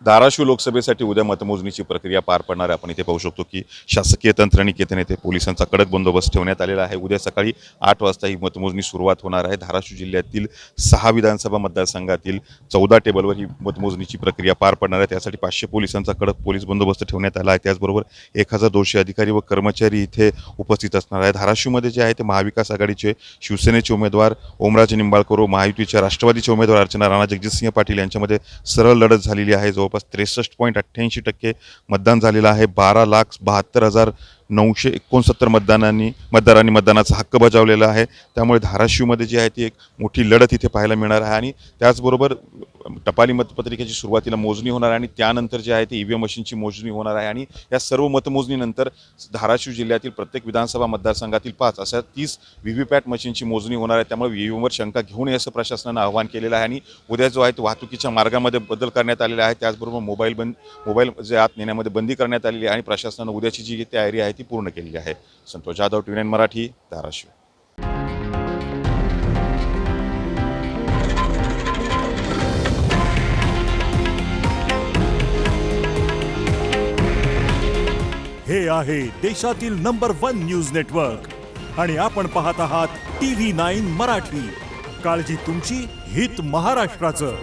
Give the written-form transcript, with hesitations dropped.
धाराशिव लोकसभेसाठी उद्या मतमोजणीची प्रक्रिया पार पडणार आहे। आपण इथे पाहू शकतो की शासकीय यंत्रणेने येथे पोलिसांचा कडक बंदोबस्त ठेवण्यात आलेला आहे। उद्या सकाळी 8 वाजता ही मतमोजणी सुरुवात होणार आहे। धाराशिव जिल्ह्यातील 6 विधानसभा मतदारसंघातील 14 टेबलवर ही मतमोजणीची प्रक्रिया पार पडणार आहे। त्यासाठी 500 पोलिसांचा कडक पोलीस बंदोबस्त ठेवण्यात आला आहे। त्याचबरोबर 1200 अधिकारी व कर्मचारी इथे उपस्थित असणार आहे। धाराशिवमध्ये जे आहे ते महाविकास आघाडीचे शिवसेनेचे उमेदवार ओमराजे निंबाळकर व महायुतीच्या राष्ट्रवादीचे उमेदवार अर्चना राणा जगजितसिंह पाटील यांच्यामध्ये सरळ लढत झालेली आहे। जवळपास 63.88% मतदान झालेलं आहे। 12,72,969 मतदारांनी मतदानाचा हक्क बजावलेला आहे। त्यामुळे धाराशिवमध्ये जी आहे ती एक मोठी लढत इथे पाहायला मिळणार आहे। आणि त्याचबरोबर टपाली मतपत्रिकेची सुरुवातीला मोजणी होणार आहे आणि त्यानंतर जे आहे ते ईव्हीएम मशीनची मोजणी होणार आहे। आणि या सर्व मतमोजणीनंतर धाराशिव जिल्ह्यातील प्रत्येक विधानसभा मतदारसंघातील 5 अशा 30 व्हीव्हीपॅट मशीनची मोजणी होणार आहे। त्यामुळे ईव्हीएमवर शंका घेऊ नये असं प्रशासनानं आवाहन केलेलं आहे। आणि उद्या जो आहे तो वाहतुकीच्या मार्गामध्ये बदल करण्यात आलेला आहे। त्याचबरोबर मोबाईल जे आत नेण्यामध्ये बंदी करण्यात आलेली आहे आणि प्रशासनानं उद्याची जी तयारी आहे ती पूर्ण केलेली आहे। संतोष जाधव, TV9 मराठी, धाराशिव। हे आहे देशातील नंबर 1 न्यूज नेटवर्क आणि आपण पाहत आहात TV9 मराठी। काळजी तुमची, हित महाराष्ट्राचं।